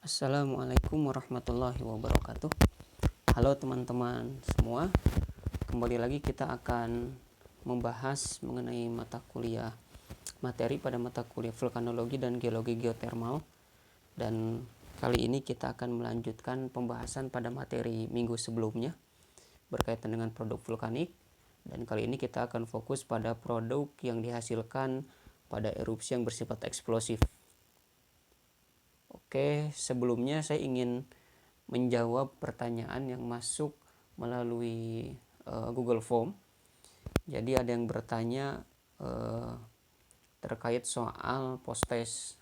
Assalamualaikum warahmatullahi wabarakatuh. Halo teman-teman semua, kembali lagi kita akan membahas mengenai materi pada mata kuliah vulkanologi dan geologi geotermal. Dan kali ini kita akan melanjutkan pembahasan pada materi minggu sebelumnya berkaitan dengan produk vulkanik. Dan kali ini kita akan fokus pada produk yang dihasilkan pada erupsi yang bersifat eksplosif. Oke, sebelumnya saya ingin menjawab pertanyaan yang masuk melalui Google Form. Jadi ada yang bertanya terkait soal post-test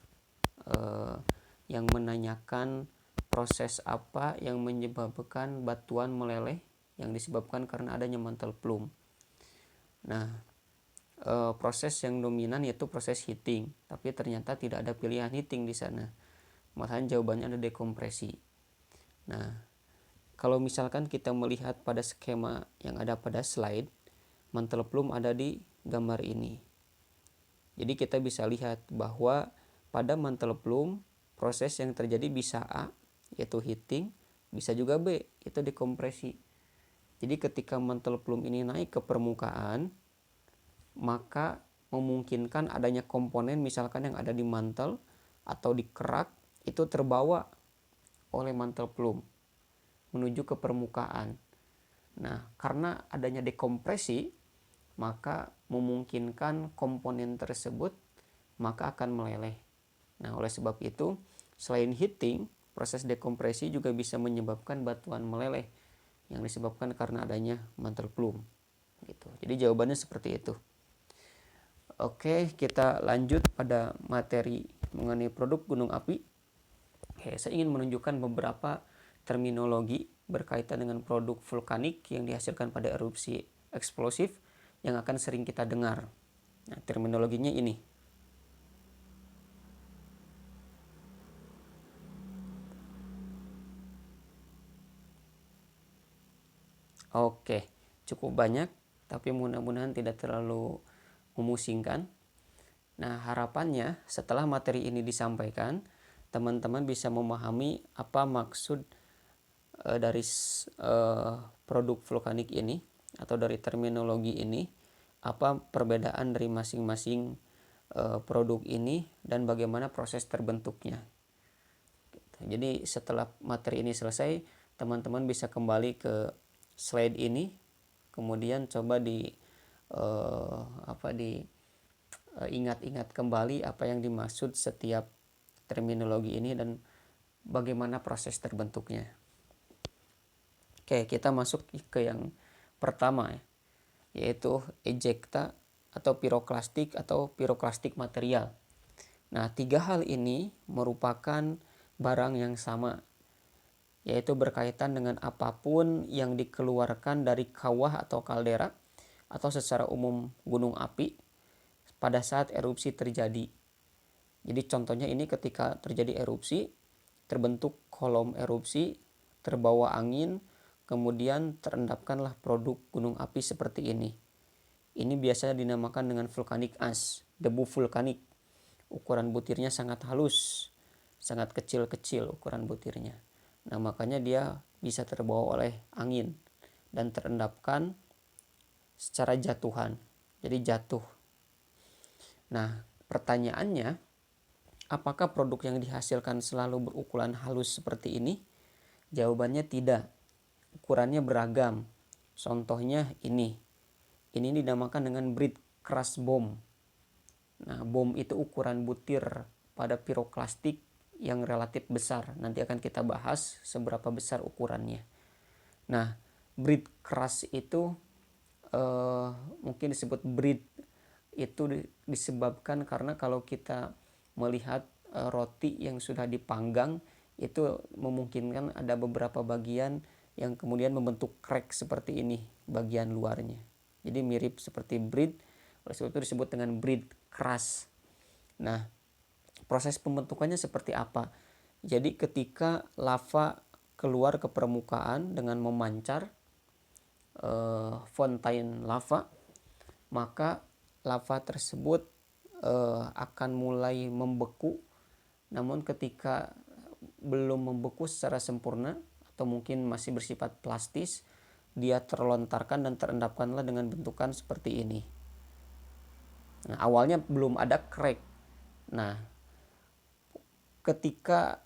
yang menanyakan proses apa yang menyebabkan batuan meleleh yang disebabkan karena adanya mantel plume. Nah, proses yang dominan yaitu proses heating, tapi ternyata tidak ada pilihan heating di sana. Malahan jawabannya ada dekompresi. Nah, kalau misalkan kita melihat pada skema yang ada pada slide, mantel plume ada di gambar ini. Jadi kita bisa lihat bahwa pada mantel plume proses yang terjadi bisa A, yaitu heating, bisa juga B, itu dekompresi. Jadi ketika mantel plume ini naik ke permukaan, maka memungkinkan adanya komponen misalkan yang ada di mantel atau di kerak itu terbawa oleh mantel plume menuju ke permukaan. Nah, karena adanya dekompresi, maka memungkinkan komponen tersebut maka akan meleleh. Nah, oleh sebab itu, selain heating, proses dekompresi juga bisa menyebabkan batuan meleleh yang disebabkan karena adanya mantel plume. Gitu. Jadi jawabannya seperti itu. Oke, kita lanjut pada materi mengenai produk gunung api. Saya ingin menunjukkan beberapa terminologi berkaitan dengan produk vulkanik yang dihasilkan pada erupsi eksplosif yang akan sering kita dengar. Nah, terminologinya ini. Oke, cukup banyak, tapi mudah-mudahan tidak terlalu memusingkan. Nah, harapannya setelah materi ini disampaikan, teman-teman bisa memahami apa maksud dari produk vulkanik ini atau dari terminologi ini, apa perbedaan dari masing-masing produk ini dan bagaimana proses terbentuknya. Jadi setelah materi ini selesai, teman-teman bisa kembali ke slide ini, kemudian coba ingat-ingat kembali apa yang dimaksud setiap terminologi ini dan bagaimana proses terbentuknya. Oke, kita masuk ke yang pertama ya, yaitu ejecta atau piroklastik material. Nah, tiga hal ini merupakan barang yang sama, yaitu berkaitan dengan apapun yang dikeluarkan dari kawah atau kaldera atau secara umum gunung api pada saat erupsi terjadi. Jadi contohnya ini ketika terjadi erupsi, terbentuk kolom erupsi, terbawa angin, kemudian terendapkanlah produk gunung api seperti ini. Ini biasanya dinamakan dengan vulkanik ash, debu vulkanik. Ukuran butirnya sangat halus, sangat kecil-kecil ukuran butirnya. Nah, makanya dia bisa terbawa oleh angin dan terendapkan secara jatuhan. Jadi jatuh. Nah, pertanyaannya, apakah produk yang dihasilkan selalu berukuran halus seperti ini? Jawabannya tidak. Ukurannya beragam. Contohnya ini. Ini dinamakan dengan breed crush bomb. Nah, bom itu ukuran butir pada piroklastik yang relatif besar. Nanti akan kita bahas seberapa besar ukurannya. Nah, breed crush itu mungkin disebut breed itu disebabkan karena kalau kita melihat roti yang sudah dipanggang itu memungkinkan ada beberapa bagian yang kemudian membentuk crack seperti ini bagian luarnya. Jadi mirip seperti bread, oleh sebab itu disebut dengan bread crust. Nah, proses pembentukannya seperti apa? Jadi ketika lava keluar ke permukaan dengan memancar fontaine lava, maka lava tersebut akan mulai membeku. Namun ketika belum membeku secara sempurna atau mungkin masih bersifat plastis, dia terlontarkan dan terendapkanlah dengan bentukan seperti ini. Nah, awalnya belum ada crack. Nah, ketika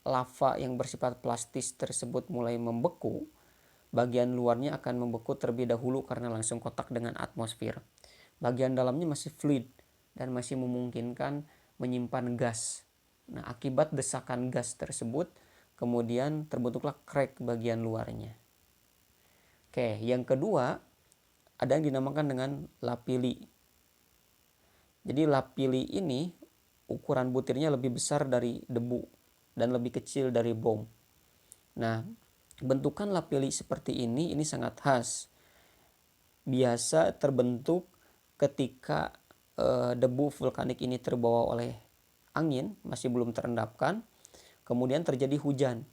lava yang bersifat plastis tersebut mulai membeku, bagian luarnya akan membeku terlebih dahulu karena langsung kontak dengan atmosfer. Bagian dalamnya masih fluid dan masih memungkinkan menyimpan gas. Nah, akibat desakan gas tersebut, kemudian terbentuklah crack bagian luarnya. Oke, yang kedua ada yang dinamakan dengan lapilli. Jadi lapilli ini ukuran butirnya lebih besar dari debu dan lebih kecil dari bom. Nah, bentukan lapilli seperti ini sangat khas. Biasa terbentuk ketika debu vulkanik ini terbawa oleh angin, masih belum terendapkan, kemudian terjadi hujan.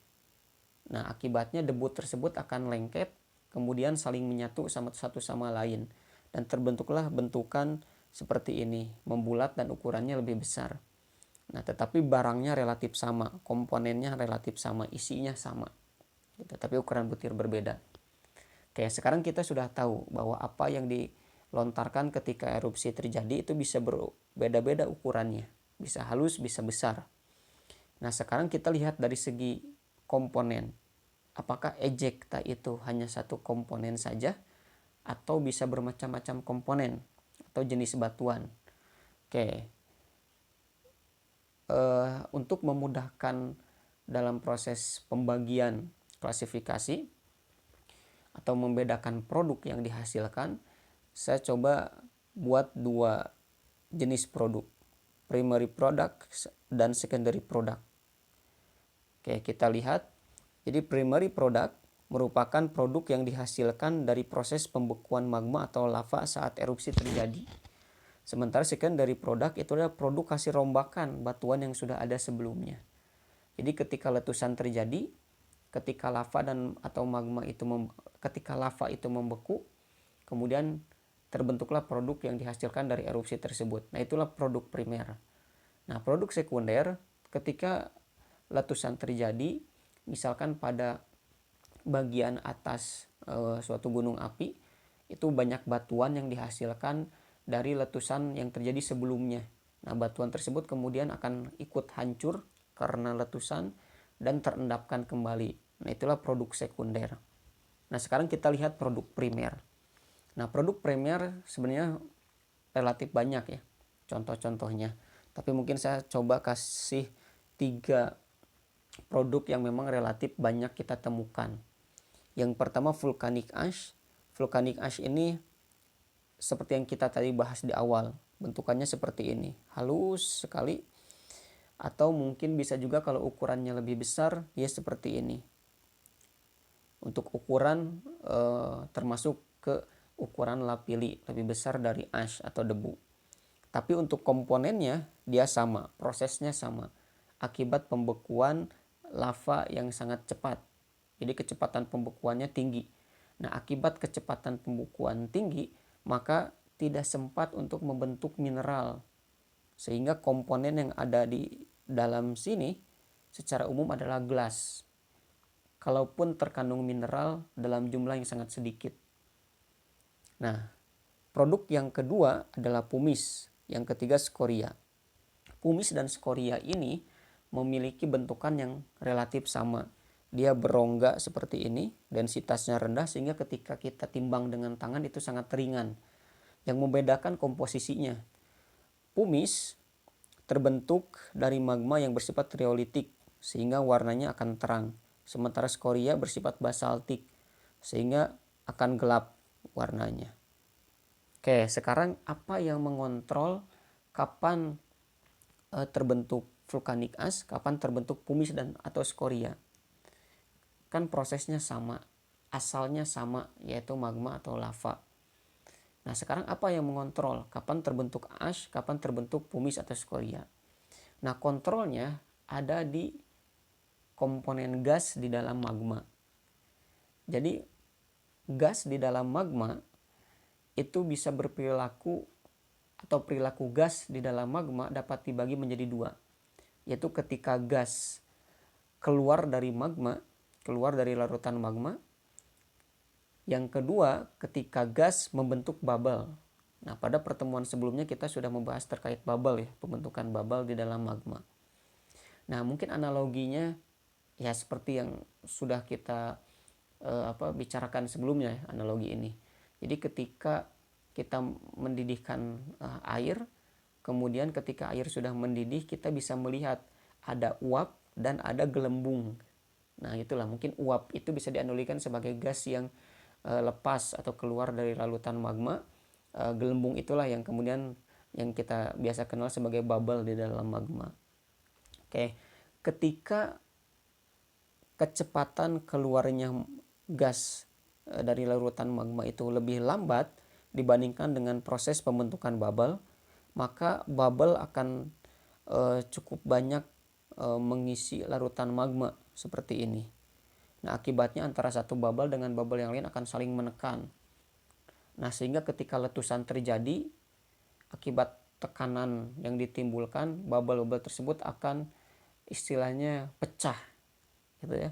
Nah, akibatnya debu tersebut akan lengket, kemudian saling menyatu satu sama lain, dan terbentuklah bentukan seperti ini, membulat dan ukurannya lebih besar. Nah, tetapi barangnya relatif sama, komponennya relatif sama, isinya sama, gitu, tapi ukuran butir berbeda. Oke, sekarang kita sudah tahu bahwa apa yang dilontarkan ketika erupsi terjadi itu bisa berbeda-beda ukurannya, bisa halus, bisa besar. Nah, sekarang kita lihat dari segi komponen. Apakah ejekta itu hanya satu komponen saja atau bisa bermacam-macam komponen atau jenis batuan? Oke, untuk memudahkan dalam proses pembagian klasifikasi atau membedakan produk yang dihasilkan, saya coba buat dua jenis produk, primary product dan secondary product. Oke, kita lihat. Jadi primary product merupakan produk yang dihasilkan dari proses pembekuan magma atau lava saat erupsi terjadi. Sementara secondary product itu adalah produk hasil rombakan batuan yang sudah ada sebelumnya. Jadi ketika letusan terjadi, ketika lava ketika lava itu membeku, kemudian terbentuklah produk yang dihasilkan dari erupsi tersebut. Nah, itulah produk primer. Nah, produk sekunder ketika letusan terjadi, misalkan pada bagian atas suatu gunung api, itu banyak batuan yang dihasilkan dari letusan yang terjadi sebelumnya. Nah, batuan tersebut kemudian akan ikut hancur karena letusan dan terendapkan kembali. Nah, itulah produk sekunder. Nah, sekarang kita lihat produk primer. Nah, produk primer sebenarnya relatif banyak ya contoh-contohnya. Tapi mungkin saya coba kasih 3 produk yang memang relatif banyak kita temukan. Yang pertama volcanic ash. Volcanic ash ini seperti yang kita tadi bahas di awal, bentukannya seperti ini, halus sekali. Atau mungkin bisa juga kalau ukurannya lebih besar, ya seperti ini. Untuk ukuran termasuk ke ukuran lapilli, lebih besar dari ash atau debu. Tapi untuk komponennya dia sama, prosesnya sama. Akibat pembekuan lava yang sangat cepat. Jadi kecepatan pembekuannya tinggi. Nah, akibat kecepatan pembekuan tinggi, maka tidak sempat untuk membentuk mineral. Sehingga komponen yang ada di dalam sini secara umum adalah gelas. Kalaupun terkandung mineral dalam jumlah yang sangat sedikit. Nah, produk yang kedua adalah pumice. Yang ketiga skoria. Pumice dan skoria ini memiliki bentukan yang relatif sama. Dia berongga seperti ini, densitasnya rendah sehingga ketika kita timbang dengan tangan itu sangat ringan. Yang membedakan komposisinya. Pumice terbentuk dari magma yang bersifat riolitik sehingga warnanya akan terang. Sementara skoria bersifat basaltik sehingga akan gelap warnanya. Oke, sekarang apa yang mengontrol kapan terbentuk vulkanik ash, kapan terbentuk pumice dan atau skoria? Kan prosesnya sama, asalnya sama, yaitu magma atau lava. Nah, sekarang apa yang mengontrol kapan terbentuk ash, kapan terbentuk pumice atau skoria? Nah, kontrolnya ada di komponen gas di dalam magma. Jadi gas di dalam magma itu bisa berperilaku atau perilaku gas di dalam magma dapat dibagi menjadi 2. yaitu ketika gas keluar dari magma, keluar dari larutan magma. Yang kedua, ketika gas membentuk bubble. Nah, pada pertemuan sebelumnya kita sudah membahas terkait bubble ya, pembentukan bubble di dalam magma. Nah, mungkin analoginya ya seperti yang sudah kita bicarakan sebelumnya ya, analogi ini. Jadi ketika kita mendidihkan air, kemudian ketika air sudah mendidih kita bisa melihat ada uap dan ada gelembung. Nah, itulah mungkin uap itu bisa dianalogikan sebagai gas yang lepas atau keluar dari larutan magma. Gelembung itulah yang kemudian yang kita biasa kenal sebagai bubble di dalam magma. Oke, ketika kecepatan keluarnya gas dari larutan magma itu lebih lambat dibandingkan dengan proses pembentukan bubble, maka bubble akan cukup banyak mengisi larutan magma seperti ini. Nah, akibatnya antara satu bubble dengan bubble yang lain akan saling menekan. Nah, sehingga ketika letusan terjadi, akibat tekanan yang ditimbulkan, bubble-bubble tersebut akan istilahnya pecah, gitu ya.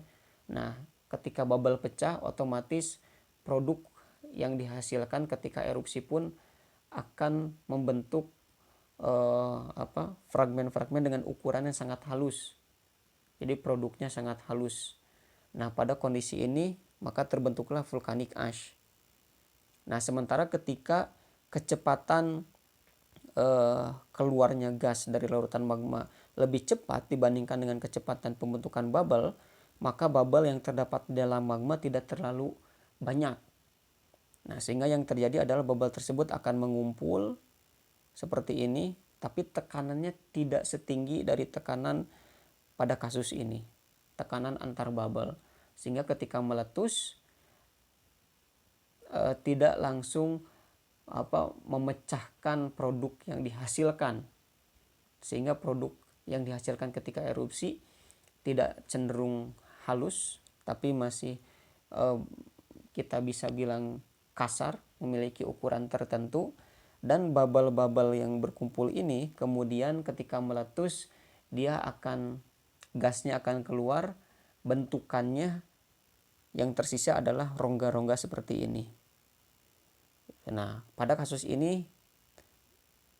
Nah, ketika bubble pecah, otomatis produk yang dihasilkan ketika erupsi pun akan membentuk fragmen-fragmen dengan ukuran yang sangat halus. Jadi produknya sangat halus. Nah, pada kondisi ini maka terbentuklah volcanic ash. Nah, sementara ketika kecepatan keluarnya gas dari larutan magma lebih cepat dibandingkan dengan kecepatan pembentukan bubble, maka bubble yang terdapat dalam magma tidak terlalu banyak. Nah, sehingga yang terjadi adalah bubble tersebut akan mengumpul seperti ini, tapi tekanannya tidak setinggi dari tekanan pada kasus ini, tekanan antar bubble. Sehingga ketika meletus tidak langsung memecahkan produk yang dihasilkan, sehingga produk yang dihasilkan ketika erupsi tidak cenderung halus, tapi masih kita bisa bilang kasar, memiliki ukuran tertentu. Dan bubble-bubble yang berkumpul ini kemudian ketika meletus gasnya akan keluar, bentukannya yang tersisa adalah rongga-rongga seperti ini. Nah, pada kasus ini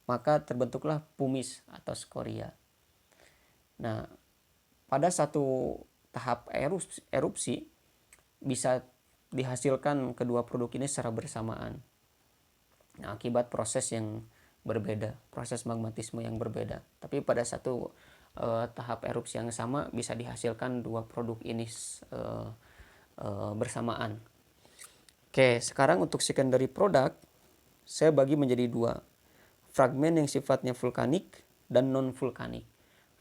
maka terbentuklah pumice atau skoria. Nah, pada satu tahap erupsi bisa dihasilkan kedua produk ini secara bersamaan. Nah, akibat proses yang berbeda, proses magmatisme yang berbeda. Tapi pada satu tahap erupsi yang sama bisa dihasilkan dua produk ini bersamaan. Oke, sekarang untuk secondary product saya bagi menjadi dua. Fragmen yang sifatnya vulkanik dan non-vulkanik.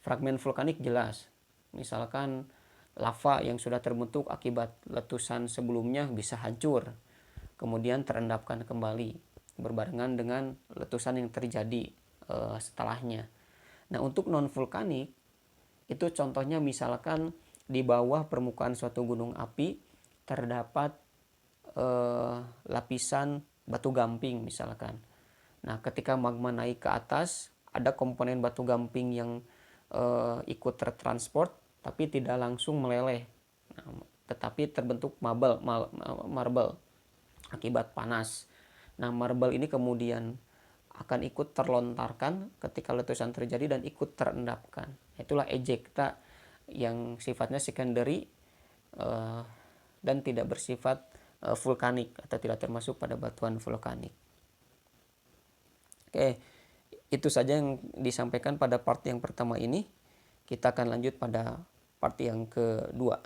Fragmen vulkanik jelas, misalkan lava yang sudah terbentuk akibat letusan sebelumnya bisa hancur, kemudian terendapkan kembali berbarengan dengan letusan yang terjadi setelahnya. Nah, untuk non-vulkanik itu contohnya misalkan di bawah permukaan suatu gunung api terdapat lapisan batu gamping misalkan. Nah, ketika magma naik ke atas, ada komponen batu gamping yang ikut tertransport tapi tidak langsung meleleh. Nah, tetapi terbentuk marble akibat panas. Nah, marble ini kemudian akan ikut terlontarkan ketika letusan terjadi dan ikut terendapkan. Itulah ejecta yang sifatnya secondary dan tidak bersifat vulkanik atau tidak termasuk pada batuan vulkanik. Oke, itu saja yang disampaikan pada part yang pertama ini. Kita akan lanjut pada part yang kedua.